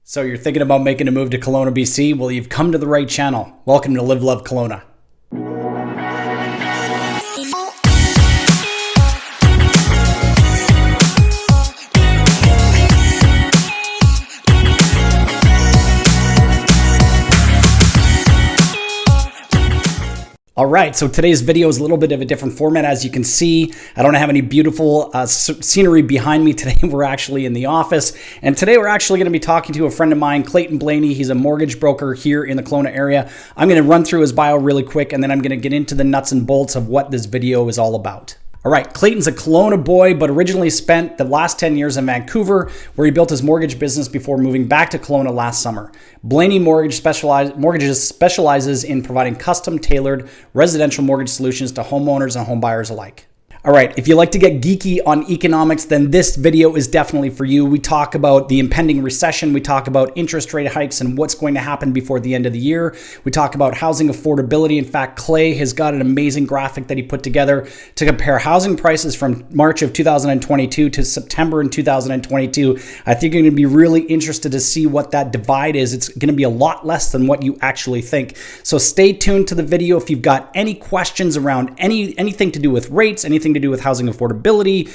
So you're thinking about making a move to Kelowna, BC? Well, you've come to the right channel. Welcome to Live Love Kelowna. All right, so today's video is a little bit of a different format. As you can see, I don't have any beautiful scenery behind me today. We're actually in the office, and today we're actually going to be talking to a friend of mine, Clayton Blaney. He's a mortgage broker here in the Kelowna area. I'm going to run through his bio really quick, and then I'm going to get into the nuts and bolts of what this video is all about. All right, Clayton's a Kelowna boy, but originally spent the last 10 years in Vancouver, where he built his mortgage business before moving back to Kelowna last summer. Blaney Mortgage specializes in providing custom-tailored residential mortgage solutions to homeowners and homebuyers alike. All right, if you like to get geeky on economics, then this video is definitely for you. We talk about the impending recession. We talk about interest rate hikes and what's going to happen before the end of the year. We talk about housing affordability. In fact, Clay has got an amazing graphic that he put together to compare housing prices from March of 2022 to September in 2022. I think you're going to be really interested to see what that divide is. It's going to be a lot less than what you actually think. So stay tuned to the video. If you've got any questions around anything to do with rates, anything to do with housing affordability,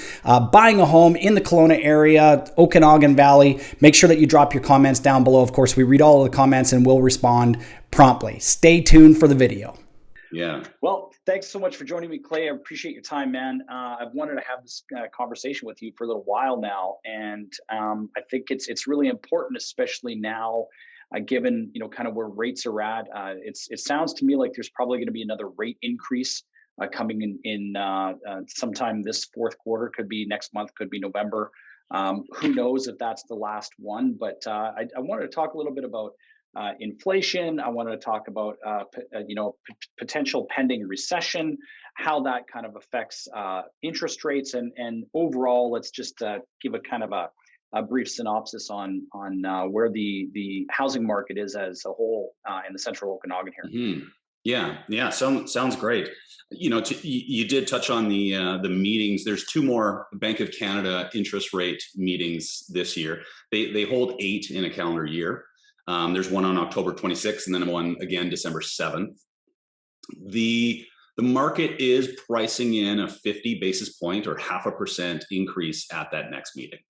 buying a home in the Kelowna area, Okanagan Valley, make sure that you drop your comments down below. Of course, we read all of the comments and we'll respond promptly. Stay tuned for the video. Yeah. Well, thanks so much for joining me, Clay. I appreciate your time, man. I've wanted to have this conversation with you for a little while now, and I think it's really important, especially now, given kind of where rates are at. It sounds to me like there's probably going to be another rate increase coming in sometime this fourth quarter. Could be next month, could be November. Who knows if that's the last one? But I wanted to talk a little bit about inflation. I wanted to talk about potential pending recession, how that kind of affects interest rates, and overall, let's just give a kind of a brief synopsis on where the housing market is as a whole in the central Okanagan here. Mm-hmm. Yeah. Sounds great. You did touch on the meetings. There's two more Bank of Canada interest rate meetings this year. They hold 8 in a calendar year. There's one on October 26th, and then one again December 7th. The market is pricing in a 50 basis point or 0.5% increase at that next meeting.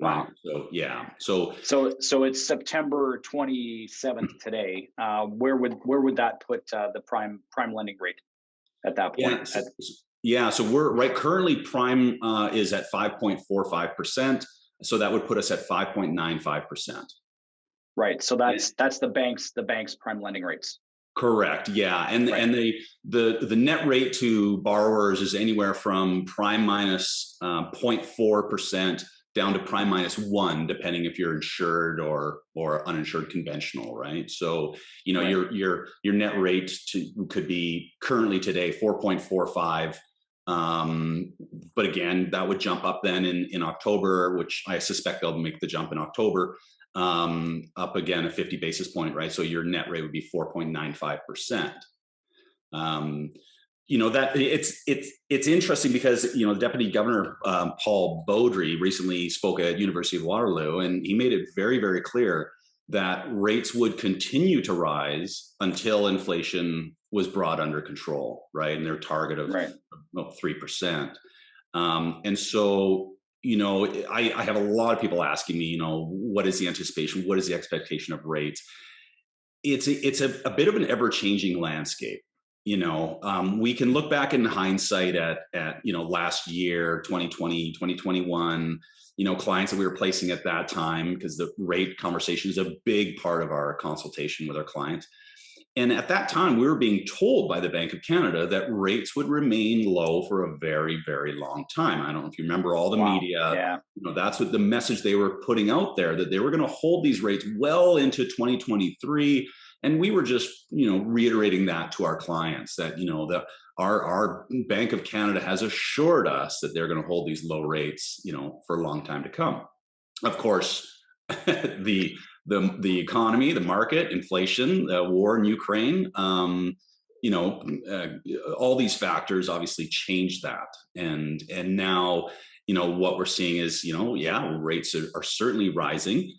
Wow. Right. So yeah. So it's September 27th today. Where would that put the prime lending rate at that point? So we're right. Currently, prime is at 5.45%. So that would put us at 5.95%. Right. So that's the bank's prime lending rates. Correct. Yeah. And right. And the net rate to borrowers is anywhere from prime minus 0.4% down to prime minus 1, depending if you're insured or uninsured conventional, right? So, right. your net rate could be currently today 4.45. But again, that would jump up then in October, which I suspect they'll make the jump in October, up again a 50 basis point, right? So your net rate would be 4.95%. That it's interesting because the Deputy Governor Paul Beaudry recently spoke at University of Waterloo, and he made it very, very clear that rates would continue to rise until inflation was brought under control, right? And their target of 3%. And so I have a lot of people asking me, what is the anticipation? What is the expectation of rates? It's a bit of an ever-changing landscape. We can look back in hindsight at last year, 2020, 2021, clients that we were placing at that time, because the rate conversation is a big part of our consultation with our clients. And at that time, we were being told by the Bank of Canada that rates would remain low for a very, very long time. I don't know if you remember all the media. Yeah. That's what the message they were putting out there, that they were going to hold these rates well into 2023. And we were just, reiterating that to our clients that, that our Bank of Canada has assured us that they're going to hold these low rates, for a long time to come. Of course, the economy, the market, inflation, the war in Ukraine, all these factors obviously changed that. And now, what we're seeing is, rates are certainly rising.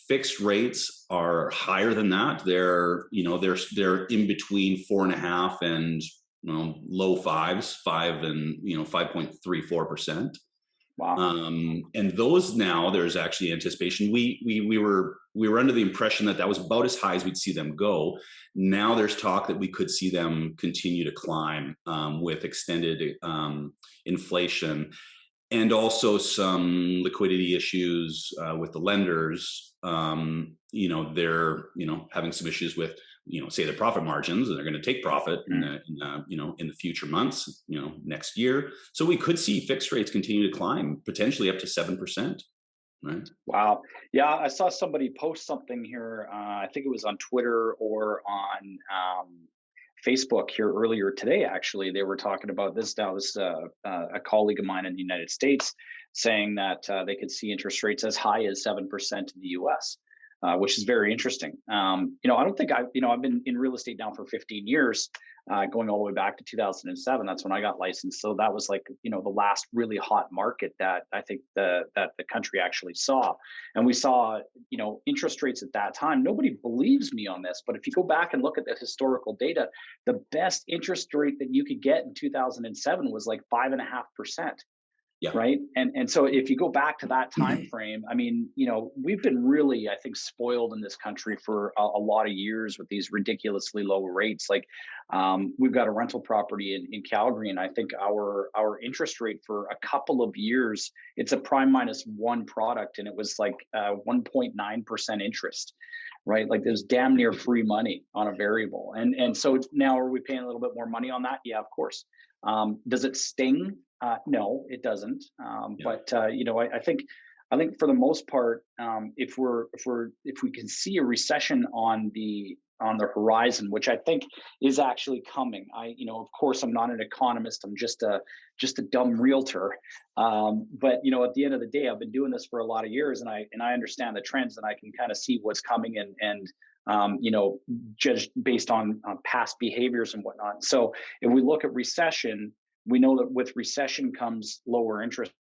Fixed rates are higher than that. They're in between 4.5 and low fives, 5.34%. Wow. And those, now there's actually anticipation. We were under the impression that was about as high as we'd see them go. Now there's talk that we could see them continue to climb with extended inflation, and also some liquidity issues with the lenders. They're having some issues with say the profit margins, and they're going to take profit in the future months, next year. So we could see fixed rates continue to climb, potentially up to 7%. Right. Wow. Yeah, I saw somebody post something here. I think it was on Twitter or on Facebook here earlier today. Actually, they were talking about this. Now, this a colleague of mine in the United States saying that they could see interest rates as high as 7% in the U.S., which is very interesting. I don't think I've been in real estate now for 15 years, going all the way back to 2007. That's when I got licensed. So that was like, the last really hot market that I think that the country actually saw. And we saw, interest rates at that time. Nobody believes me on this, but if you go back and look at the historical data, the best interest rate that you could get in 2007 was like 5.5%. Yeah. Right. And so if you go back to that time frame, I mean, we've been really, I think, spoiled in this country for a lot of years with these ridiculously low rates. Like we've got a rental property in Calgary, and I think our interest rate for a couple of years, it's a prime -1 product, and it was like 1.9% interest. Right. Like there's damn near free money on a variable. And so now, are we paying a little bit more money on that? Yeah, of course. Does it sting? No, it doesn't. But I think for the most part, if we can see a recession on the horizon, which I think is actually coming. Of course, I'm not an economist. I'm just a dumb realtor. But at the end of the day, I've been doing this for a lot of years, and I understand the trends, and I can kind of see what's coming and judged based on past behaviors and whatnot. So if we look at recession, we know that with recession comes lower interest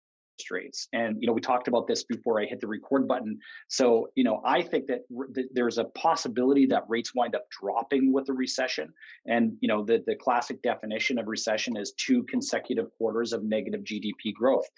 rates. And, we talked about this before I hit the record button. So, I think that there's a possibility that rates wind up dropping with the recession. And, the classic definition of recession is 2 consecutive quarters of negative GDP growth,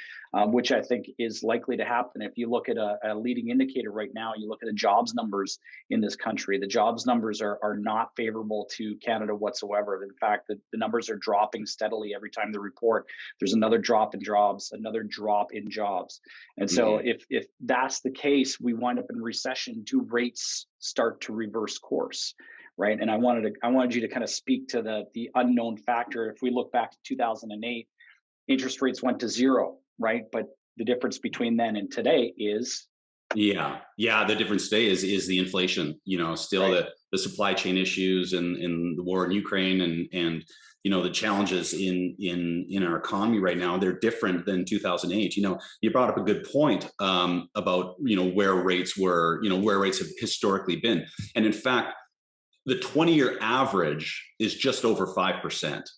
which I think is likely to happen. If you look at a leading indicator right now, you look at the jobs numbers in this country, the jobs numbers are not favorable to Canada whatsoever. In fact, the numbers are dropping steadily every time they report. There's another drop in jobs, another drop in jobs. And so if that's the case, we wind up in recession, do rates start to reverse course, right? And I wanted you to kind of speak to the unknown factor. If we look back to 2008, interest rates went to 0, right? But the difference between then and today is the difference today is the inflation, still right. the supply chain issues and the war in Ukraine and the challenges in our economy right now. They're different than 2008. You brought up a good point about where rates were, where rates have historically been. And in fact, the 20-year average is just over 5%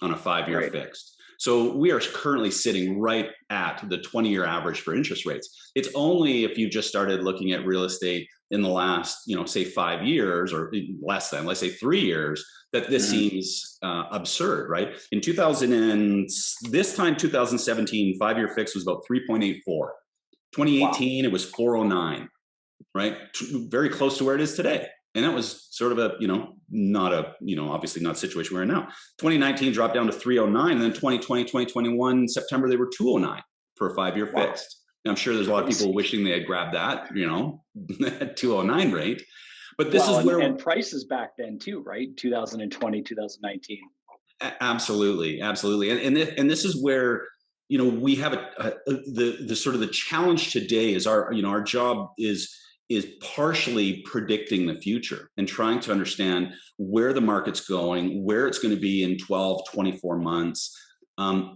on a 5-year right. fixed. So we are currently sitting right at the 20-year average for interest rates. It's only if you just started looking at real estate in the last, say 5 years or less than, let's say 3 years, that this seems absurd, right? In 2017, 5-year fix was about 3.84. 2018, It was 409, right? Very close to where it is today. And that was sort of a, obviously not the situation we're in now. 2019 dropped down to 309, and then 2020, 2021, September, they were 209 for a 5-year fixed. And I'm sure there's a lot of people wishing they had grabbed that, 209 rate. But this is where... And prices back then too, right? 2020, 2019. Absolutely. And this is where, we have the sort of the challenge today is our job is partially predicting the future and trying to understand where the market's going, where it's going to be in 12, 24 months.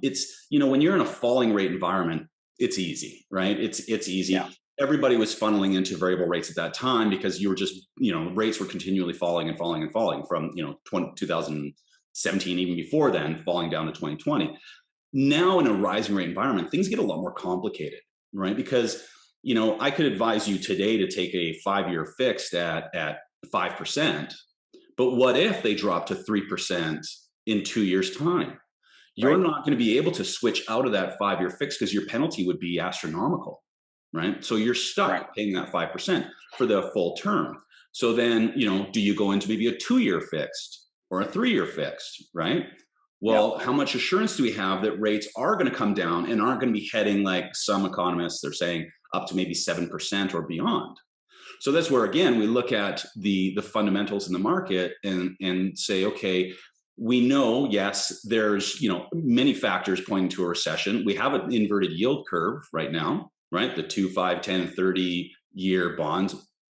It's, when you're in a falling rate environment, it's easy, right? It's easy. Yeah. Everybody was funneling into variable rates at that time because you were just, rates were continually falling and falling and falling from, 2017, even before then, falling down to 2020. Now in a rising rate environment, things get a lot more complicated, right? Because I could advise you today to take a 5-year fixed at 5%. But what if they drop to 3% in 2 years' time? You're Right. not going to be able to switch out of that 5-year fix because your penalty would be astronomical, right? So you're Right. stuck paying that 5% for the full term. So then, do you go into maybe a 2-year fixed or a 3-year fixed, right? Yep. Well, how much assurance do we have that rates are going to come down and aren't going to be heading, like some economists, they're saying, up to maybe 7% or beyond? So that's where, again, we look at the fundamentals in the market and say, okay, we know, yes, there's many factors pointing to a recession. We have an inverted yield curve right now, right? The 2, 5, 10, 30-year bonds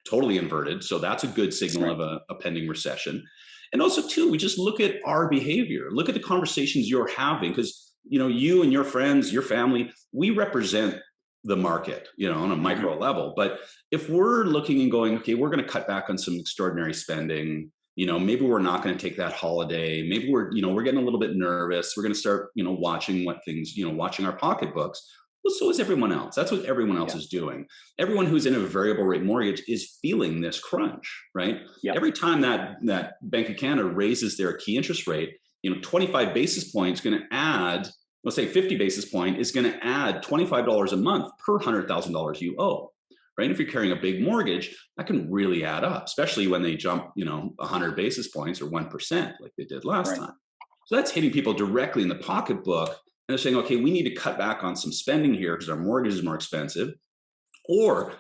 totally inverted. So that's a good signal Right. of a pending recession. And also, too, we just look at our behavior, look at the conversations you're having, because you and your friends, your family, we represent the market, on a Mhm. micro level. But if we're looking and going, okay, we're going to cut back on some extraordinary spending, maybe we're not going to take that holiday. Maybe we're getting a little bit nervous. We're going to start, watching what things, watching our pocketbooks. Well, so is everyone else. That's what everyone else Yeah. is doing. Everyone who's in a variable rate mortgage is feeling this crunch, right? Yeah. Every time that Bank of Canada raises their key interest rate, 25 basis points going to add, let's say 50 basis point is going to add $25 a month per $100,000 you owe, right? If you're carrying a big mortgage, that can really add up, especially when they jump, 100 basis points or 1% like they did last Right. time. So that's hitting people directly in the pocketbook. And they're saying, okay, we need to cut back on some spending here because our mortgage is more expensive. Or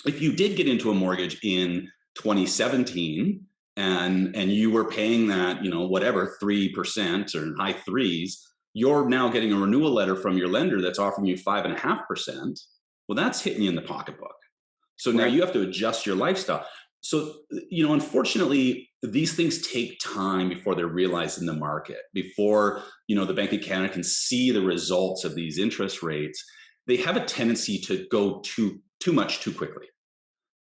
if you did get into a mortgage in 2017 and you were paying that, whatever, 3% or high threes, you're now getting a renewal letter from your lender that's offering you 5.5%. Well, that's hitting you in the pocketbook. So now Right. you have to adjust your lifestyle. So, unfortunately, these things take time before they're realized in the market, before, the Bank of Canada can see the results of these interest rates. They have a tendency to go too much too quickly.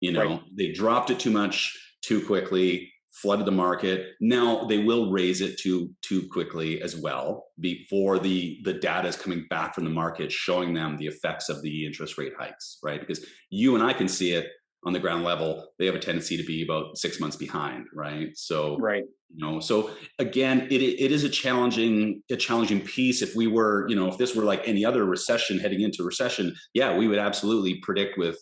Right. They dropped it too much too quickly, flooded the market. Now they will raise it too quickly as well before the data is coming back from the market showing them the effects of the interest rate hikes, right? Because you and I can see it on the ground level. They have a tendency to be about 6 months behind, right? So Right. so again, it is a challenging piece. If we were, if this were like any other recession heading into recession, yeah, we would absolutely predict with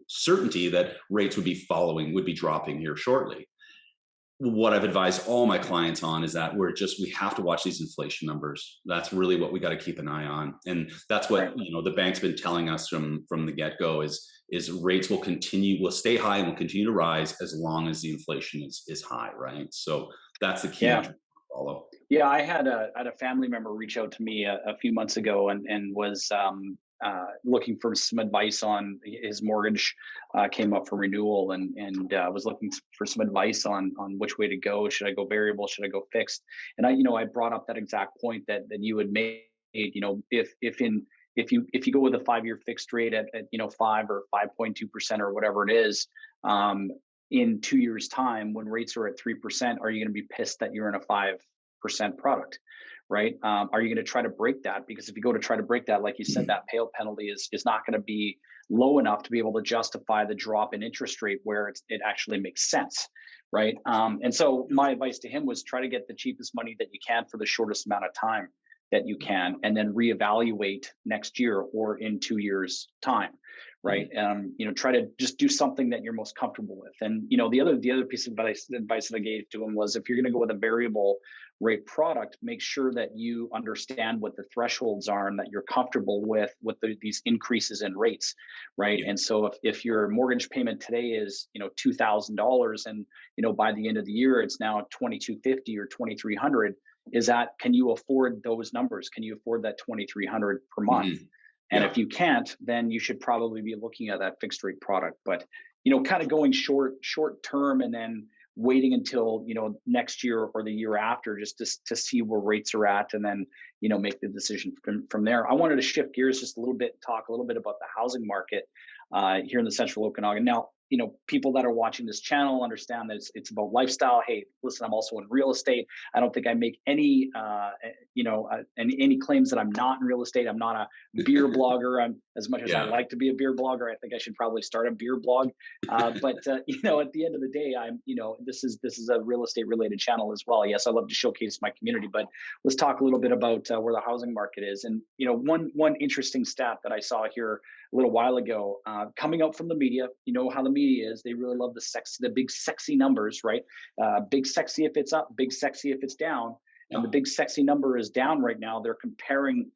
certainty that rates would be dropping here shortly. What I've advised all my clients on is that we have to watch these inflation numbers. That's really what we got to keep an eye on. And that's what, Right. the bank's been telling us from the get-go is rates will stay high and will continue to rise as long as the inflation is high, right? So that's the key Yeah. metric to follow. Yeah, I had a family member reach out to me a few months ago and was looking for some advice on his mortgage. Came up for renewal and was looking for some advice on which way to go. Should I go variable? Should I go fixed? And I brought up that exact point that you had made. If you go with a 5-year fixed rate at 5 or 5.2% or whatever it is. In 2 years' time, when rates are at 3%, are you going to be pissed that you're in a 5% product, right? Are you going to try to break that? Because if you go to try to break that, like you said, that pale penalty is not going to be low enough to be able to justify the drop in interest rate where it actually makes sense, right? And so my advice to him was try to get the cheapest money that you can for the shortest amount of time that you can, and then reevaluate next year or in 2 years' time, right? Try to just do something that you're most comfortable with. And the other piece of advice that I gave to him was, if you're going to go with a variable rate product, make sure that you understand what the thresholds are and that you're comfortable with these increases in rates, right? Yeah. And so if your mortgage payment today is $2,000 and by the end of the year it's now $2,250 or $2,300, can you afford those numbers? Can you afford that $2,300 per month? Mhm. And Yeah. if you can't, then you should probably be looking at that fixed rate product. But kind of going short term and then waiting until next year or the year after, just to see where rates are at, and then make the decision from there. I wanted to shift gears just a little bit, talk a little bit about the housing market here in the central Okanagan. Now, people that are watching this channel understand that it's about lifestyle. Hey, listen, I'm also in real estate. I don't think I make any claims that I'm not in real estate. I'm not a beer blogger. I'm, as much as I like to be a beer blogger, I think I should probably start a beer blog. But at the end of the day, this is a real estate related channel as well. Yes, I love to showcase my community, but let's talk a little bit about where the housing market is. And one interesting stat that I saw here a little while ago, coming out from the media. You know how the media is; they really love the big sexy numbers, right? Big sexy if it's up, big sexy if it's down. And the big sexy number is down right now. They're comparing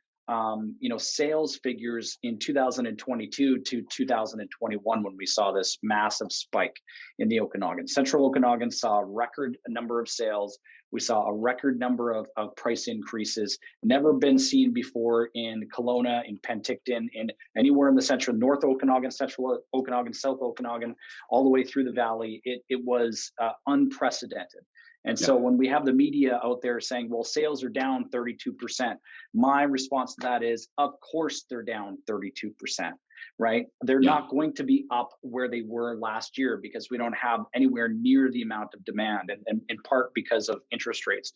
sales figures in 2022 to 2021 when we saw this massive spike in the Okanagan. Central Okanagan saw a record number of sales. We saw a record number of price increases, never been seen before in Kelowna, in Penticton, in anywhere in the central, North Okanagan, Central Okanagan, South Okanagan, all the way through the valley. It was unprecedented. And so when we have the media out there saying, well, sales are down 32%, my response to that is, of course, they're down 32%, right? They're not going to be up where they were last year because we don't have anywhere near the amount of demand, and in part because of interest rates.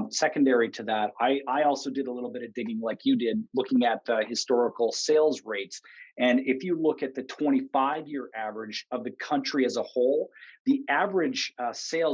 Secondary to that, I also did a little bit of digging like you did, looking at historical sales rates. And if you look at the 25-year average of the country as a whole, the average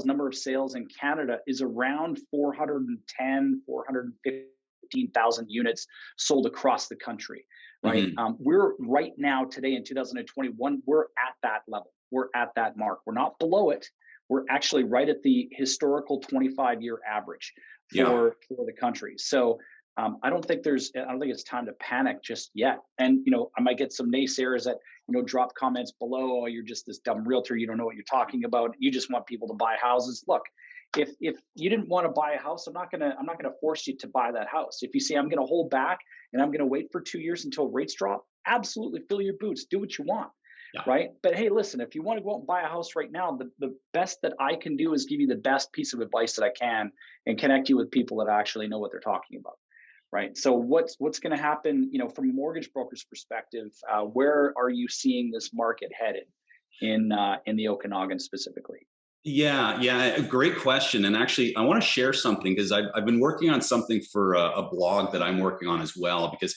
number of sales in Canada is around 415,000 units sold across the country, right? Mm-hmm. We're right now, today in 2021, we're at that level. We're at that mark. We're not below it. We're actually right at the historical 25-year average for the country. So I don't think it's time to panic just yet. And, I might get some naysayers that, drop comments below, oh, you're just this dumb realtor. You don't know what you're talking about. You just want people to buy houses. Look, if you didn't want to buy a house, I'm not going to force you to buy that house. If you say I'm going to hold back and I'm going to wait for 2 years until rates drop, absolutely fill your boots, do what you want. Yeah. Right. But hey, listen, if you want to go out and buy a house right now, the best that I can do is give you the best piece of advice that I can and connect you with people that actually know what they're talking about. Right. So what's going to happen, from a mortgage broker's perspective, where are you seeing this market headed in the Okanagan specifically? Yeah, great question. And actually, I want to share something because I've been working on something for a blog that I'm working on as well. Because,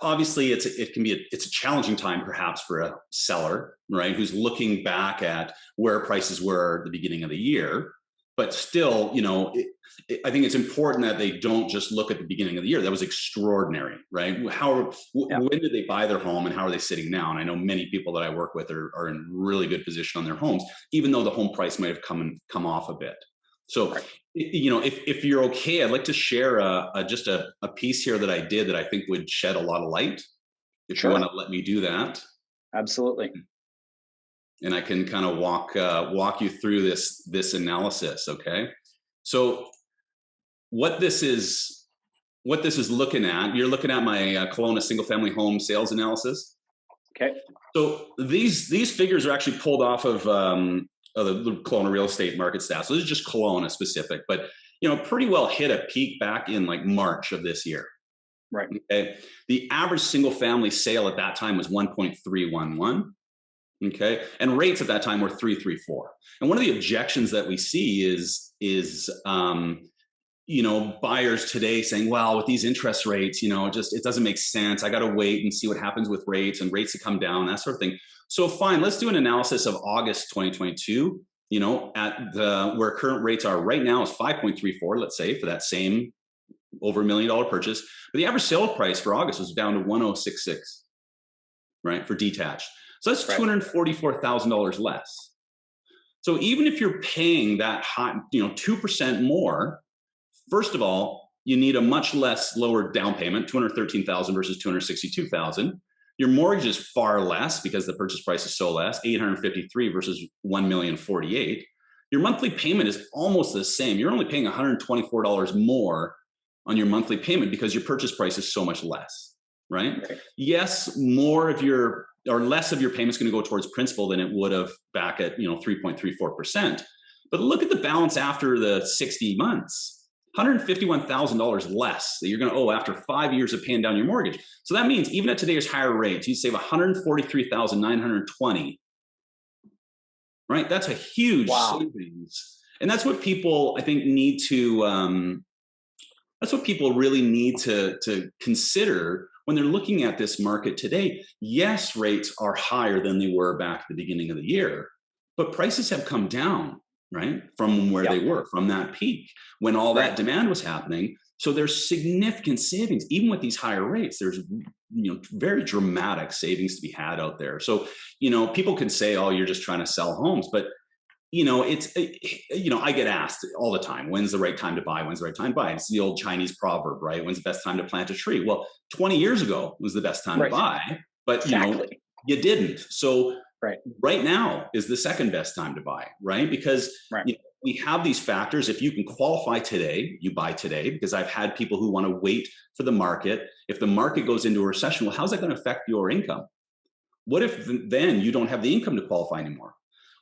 obviously it's a challenging time perhaps for a seller, right, who's looking back at where prices were at the beginning of the year. But still, I think it's important that they don't just look at the beginning of the year. That was extraordinary, right? When did they buy their home and how are they sitting now? And I know many people that I work with are in really good position on their homes, even though the home price might have come off a bit. So, if you're okay, I'd like to share just a piece here that I did that I think would shed a lot of light. If you want to let me do that. Absolutely. And I can kind of walk you through this analysis. Okay. So what this is looking at, you're looking at my Kelowna single family home sales analysis. Okay. So these figures are actually pulled off of the Kelowna Real Estate Market stats. So this is just Kelowna specific, but pretty well hit a peak back in like March of this year. Right. Okay. The average single family sale at that time was 1.311. Okay. And rates at that time were 3.34. And one of the objections that we see is buyers today saying, well, with these interest rates, it doesn't make sense. I got to wait and see what happens with rates and rates to come down, that sort of thing. So fine, let's do an analysis of August 2022, at where current rates are right now is 5.34, let's say, for that same over $1 million purchase. But the average sale price for August was down to 1,066, right, for detached. So that's $244,000 less. So even if you're paying that high, 2% more, first of all, you need a much lower down payment, $213,000 versus $262,000. Your mortgage is far less because the purchase price is so less, $853,000 versus $1,048,000. Your monthly payment is almost the same. You're only paying $124 more on your monthly payment because your purchase price is so much less, right? Yes, less of your payment's going to go towards principal than it would have back at 3.34%. But look at the balance after the 60 months, $151,000 less that you're going to owe after 5 years of paying down your mortgage. So that means even at today's higher rates, you save $143,920 right? That's a huge Wow. savings. And that's what people, I think, need to, that's what people really need to consider when they're looking at this market today. Yes, rates are higher than they were back at the beginning of the year, but prices have come down, right, from where they Yep. were, from that peak when all that Right. demand was happening. So there's significant savings, even with these higher rates. There's very dramatic savings to be had out there. So people can say, "Oh, you're just trying to sell homes," but I get asked all the time, when's the right time to buy? When's the right time to buy? It's the old Chinese proverb, right? When's the best time to plant a tree? Well, 20 years ago was the best time to Right. buy, but Exactly. you didn't. So Right. right now is the second best time to buy, right? Because Right. we have these factors. If you can qualify today, you buy today, because I've had people who want to wait for the market. If the market goes into a recession, well, how's that going to affect your income? What if then you don't have the income to qualify anymore?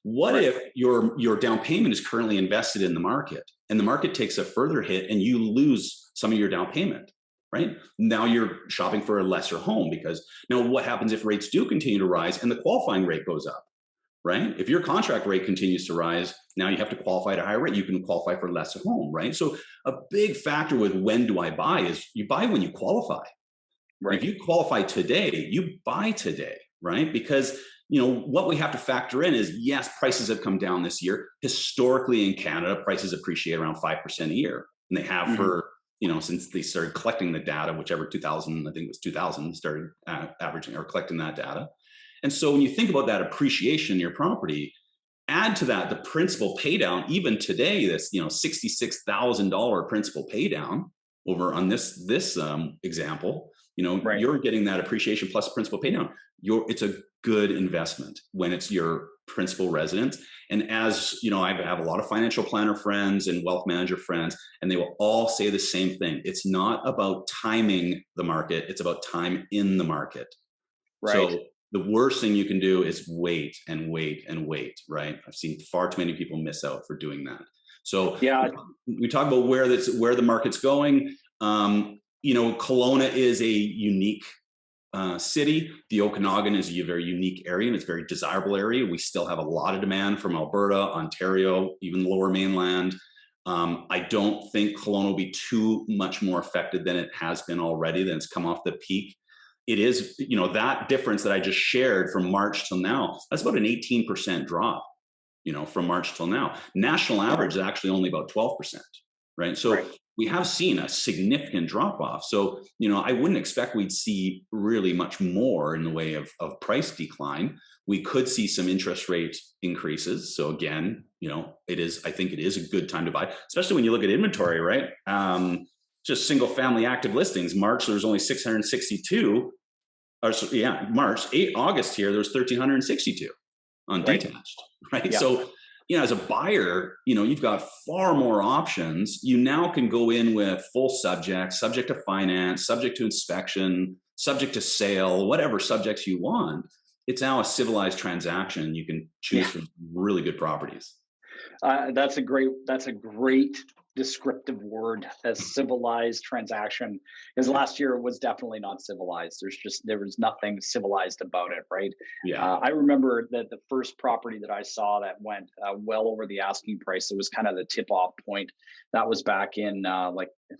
What Right. if your down payment is currently invested in the market and the market takes a further hit and you lose some of your down payment, right? Now you're shopping for a lesser home, because now what happens if rates do continue to rise and the qualifying rate goes up, right? If your contract rate continues to rise, now you have to qualify at a higher rate. You can qualify for a lesser home, right? So a big factor with when do I buy is you buy when you qualify. Right. If you qualify today, you buy today, right? Because what we have to factor in is, yes, prices have come down this year. Historically in Canada, prices appreciate around 5% a year. And they have Mhm. for, since they started collecting the data, whichever 2000, I think it was 2000, started averaging or collecting that data. And so when you think about that appreciation in your property, add to that the principal pay down. Even today, this $66,000 principal pay down over on this example, Right. you're getting that appreciation plus principal pay down. It's a good investment when it's your principal residence. And as I have a lot of financial planner friends and wealth manager friends, and they will all say the same thing. It's not about timing the market, it's about time in the market. Right. So the worst thing you can do is wait and wait and wait, right? I've seen far too many people miss out for doing that. So Yeah. we talk about where the market's going. Kelowna is a unique city. The Okanagan is a very unique area, and it's a very desirable area. We still have a lot of demand from Alberta, Ontario, even Lower Mainland. I don't think Kelowna will be too much more affected than it has been already, than it's come off the peak. It is, that difference that I just shared from March till now, that's about an 18% drop, from March till now. National average is actually only about 12%, right? So Right. we have seen a significant drop off. So, I wouldn't expect we'd see really much more in the way of price decline. We could see some interest rate increases. So again, I think it is a good time to buy, especially when you look at inventory, right? Just single family active listings. March, there's only 662. March, August here, there's 1,362 on Right. detached, right? Yeah. So, as a buyer, you've got far more options. You now can go in with full subject to finance, subject to inspection, subject to sale, whatever subjects you want. It's now a civilized transaction. You can choose Yeah. from really good properties. That's a great descriptive word, a civilized transaction. Because last year was definitely not civilized. There was nothing civilized about it, right? Yeah. I remember that the first property that I saw that went well over the asking price. It was kind of the tip off point. That was back in I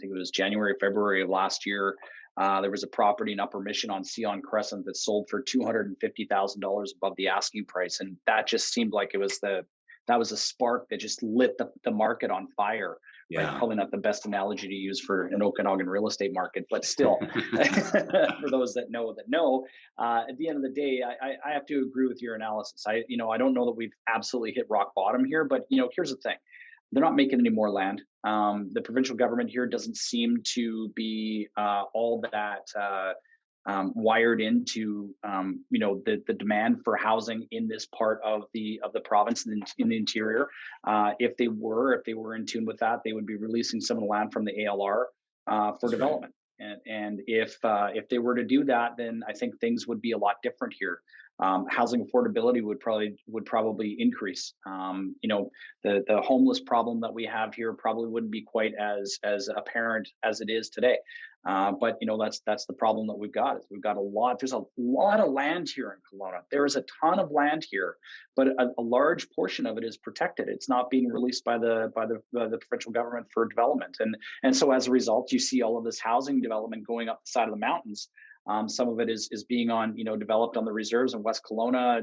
think it was January, February of last year. There was a property in Upper Mission on Sion Crescent that sold for $250,000 above the asking price, and that just seemed like that was a spark that just lit the market on fire. Right? Yeah. Probably not the best analogy to use for an Okanagan real estate market, but still, for those that know, at the end of the day, I have to agree with your analysis. I don't know that we've absolutely hit rock bottom here, but here's the thing. They're not making any more land. The provincial government here doesn't seem to be all that wired into the demand for housing in this part of the province in the interior. If they were in tune with that, they would be releasing some of the land from the ALR for That's development. And if they were to do that, then I think things would be a lot different here. Housing affordability would probably increase. The homeless problem that we have here probably wouldn't be quite as apparent as it is today. But that's the problem that we've got. Is we've got there's a lot of land here in Kelowna. There is a ton of land here, but a large portion of it is protected. It's not being released by the provincial government for development, and so as a result, you see all of this housing development going up the side of the mountains. Some of it is being developed on the reserves in West Kelowna,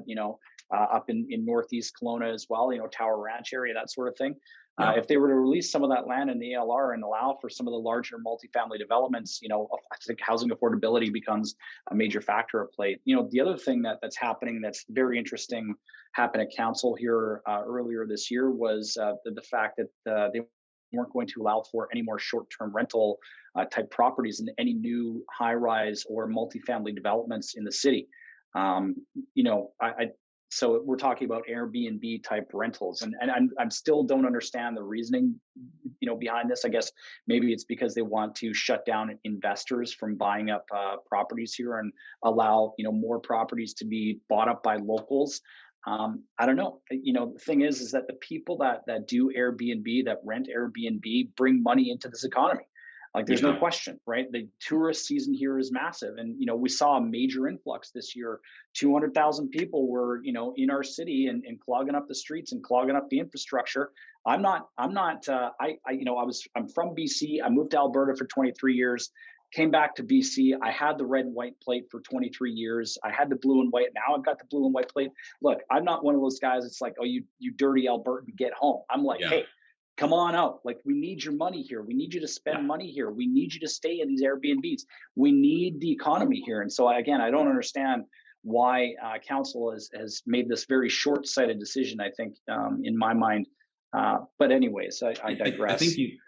up in northeast Kelowna as well, Tower Ranch area, that sort of thing. Yeah. If they were to release some of that land in the ALR and allow for some of the larger multifamily developments, I think housing affordability becomes a major factor at play. The other thing that's happening that's very interesting happened at council here earlier this year was the fact that they weren't going to allow for any more short-term rental type properties in any new high-rise or multifamily developments in the city. So we're talking about Airbnb type rentals, and I'm still don't understand the reasoning, behind this. I guess maybe it's because they want to shut down investors from buying up properties here and allow more properties to be bought up by locals. I don't know. The thing is that the people that do Airbnb, that rent Airbnb, bring money into this economy. Like there's no question, right? The tourist season here is massive. And, we saw a major influx this year. 200,000 people were, in our city and clogging up the streets and clogging up the infrastructure. I'm from BC. I moved to Alberta for 23 years, came back to BC. I had the red and white plate for 23 years. I had the blue and white. Now I've got the blue and white plate. Look, I'm not one of those guys. It's like, oh, you dirty Albertan, get home. I'm like, hey, come on out. Like, we need your money here. We need you to spend money here. We need you to stay in these Airbnbs. We need the economy here. And so I don't understand why council has made this very short-sighted decision, I think, in my mind. But anyways, I digress.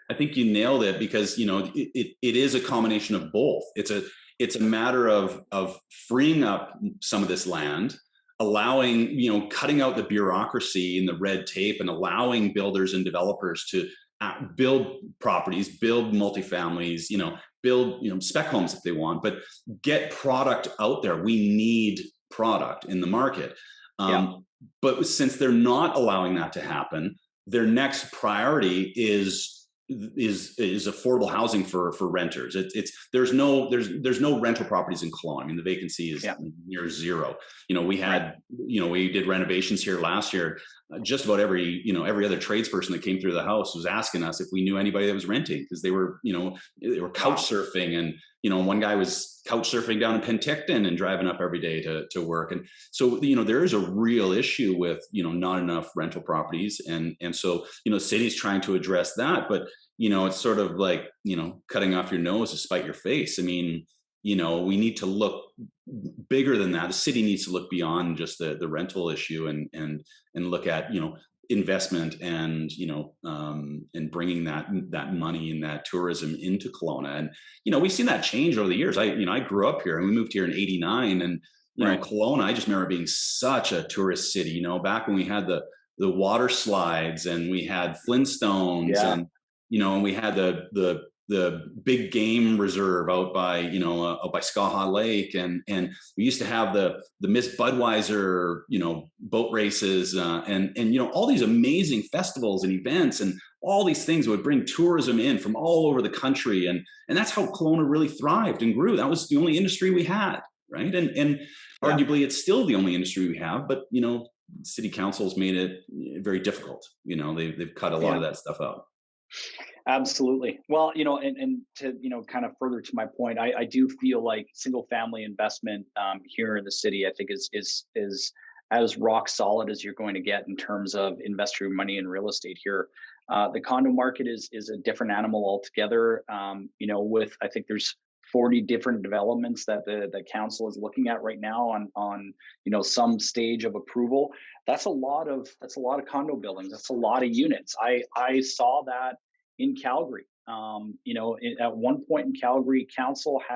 I think you nailed it, because it is a combination of both. It's a matter of freeing up some of this land, allowing, cutting out the bureaucracy and the red tape, and allowing builders and developers to build properties, build multifamilies, build, spec homes if they want, but get product out there. We need product in the market. But since they're not allowing that to happen, their next priority is affordable housing for renters. There's no rental properties in Kelowna. I mean, the vacancy is near zero. We did renovations here last year. Just about every other tradesperson that came through the house was asking us if we knew anybody that was renting, because they were couch surfing, and one guy was couch surfing down in Penticton and driving up every day to work. And so there is a real issue with not enough rental properties, and so the city's trying to address that, but it's sort of like cutting off your nose to spite your face. I mean, we need to look bigger than that. The city needs to look beyond just the rental issue and look at investment and and bringing that money and that tourism into Kelowna. And we've seen that change over the years. I grew up here, and we moved here in '89, and Kelowna, I just remember being such a tourist city. Back when we had the water slides, and we had Flintstones, and we had the big game reserve out by Skaha Lake, and we used to have the Miss Budweiser boat races, and all these amazing festivals and events, and all these things would bring tourism in from all over the country, and that's how Kelowna really thrived and grew. That was the only industry we had, right? And arguably it's still the only industry we have, but city council's made it very difficult. They've cut a lot of that stuff out. Absolutely. Well, and to, kind of further to my point, I do feel like single family investment here in the city, I think is as rock solid as you're going to get in terms of investor money in real estate here. The condo market is a different animal altogether. With, I think there's 40 different developments that the council is looking at right now on some stage of approval. That's a lot of condo buildings. That's a lot of units. I saw that in Calgary. At one point in Calgary,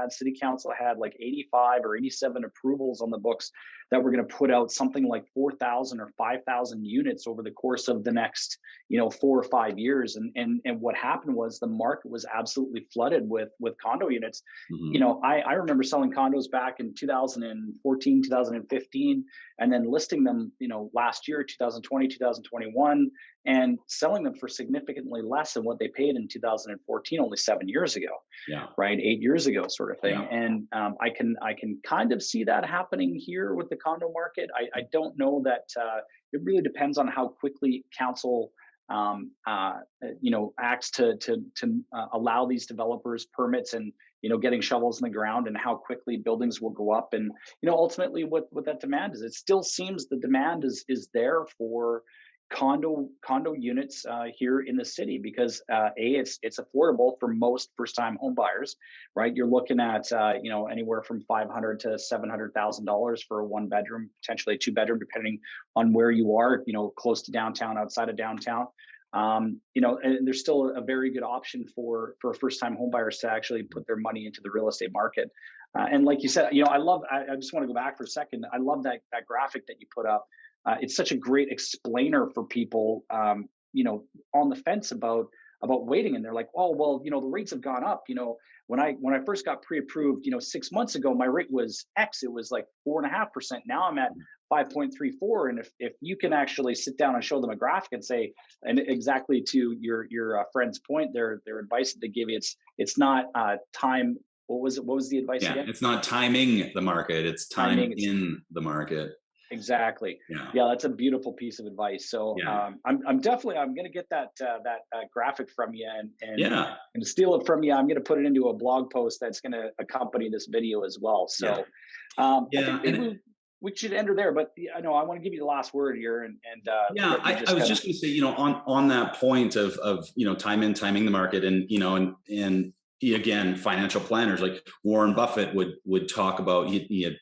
city council had like 85 or 87 approvals on the books that were going to put out something like 4,000 or 5,000 units over the course of the next, 4 or 5 years. And what happened was the market was absolutely flooded with condo units. I remember selling condos back in 2014, 2015, and then listing them, last year, 2020, 2021, and selling them for significantly less than what they paid in 2014, only 7 years ago. Yeah. Right, 8 years ago, sort of thing. Yeah. And I can kind of see that happening here with the condo market. I don't know that it really depends on how quickly council acts to allow these developers permits and getting shovels in the ground, and how quickly buildings will go up, and ultimately what that demand is. It still seems the demand is there for condo units here in the city, because it's affordable for most first time home buyers, right? You're looking at anywhere from $500,000 to $700,000 for a 1 bedroom, potentially a 2 bedroom, depending on where you are, close to downtown, outside of downtown. And there's still a very good option for first time home buyers to actually put their money into the real estate market. And like you said, I just want to go back for a second. I love that graphic that you put up. It's such a great explainer for people, on the fence about waiting, and they're like, oh, well, the rates have gone up. When I first got pre-approved, 6 months ago, my rate was X. It was like 4.5%. Now I'm at 5.34. And if you can actually sit down and show them a graphic and say, and exactly to your friend's point, their advice that they give you, it's not time. What was the advice again? It's not timing the market. It's time in the market. Exactly. Yeah, that's a beautiful piece of advice. So I'm going to get that graphic from you and steal it from you. I'm going to put it into a blog post that's going to accompany this video as well. So I think maybe we should end her there. But I want to give you the last word here. I was just going to say, on that point of timing the market, and again, financial planners like Warren Buffett would talk about he had,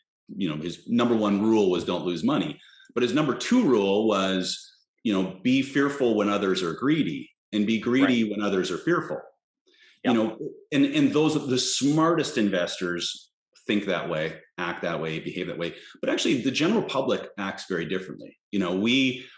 his number one rule was don't lose money. But his number two rule was, be fearful when others are greedy, and be greedy when others are fearful. Yep. And the smartest investors think that way, act that way, behave that way. But actually the general public acts very differently.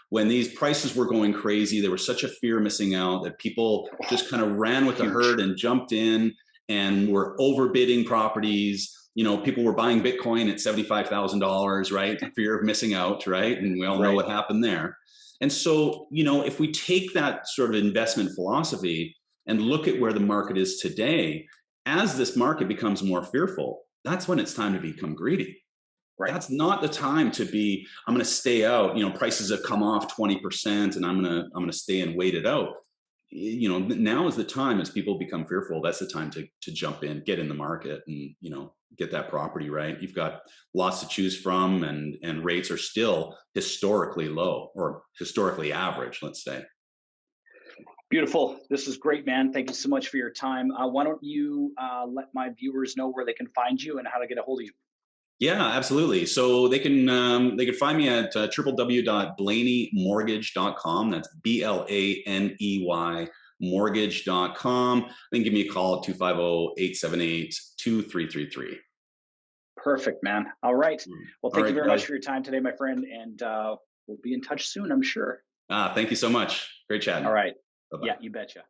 When these prices were going crazy, there was such a fear of missing out that people just kind of ran with the herd and jumped in and were overbidding properties. People were buying Bitcoin at $75,000, right? Fear of missing out, right? And we all know what happened there. And so, if we take that sort of investment philosophy and look at where the market is today, as this market becomes more fearful, that's when it's time to become greedy. Right. That's not the time to be, I'm going to stay out. Prices have come off 20% and I'm going to stay and wait it out. Now is the time, as people become fearful, that's the time to jump in, get in the market and, get that property, right? You've got lots to choose from, and rates are still historically low, or historically average, let's say. Beautiful. This is great, man. Thank you so much for your time. Why don't you let my viewers know where they can find you and how to get a hold of you? Yeah, absolutely. So they can find me at www.blaneymortgage.com. That's BLANEY mortgage.com. Then give me a call at 250-878-2333. Perfect, man. All right. Well, thank you very much for your time today, my friend. And we'll be in touch soon, I'm sure. Thank you so much. Great chatting. All right. Bye-bye. Yeah, you betcha.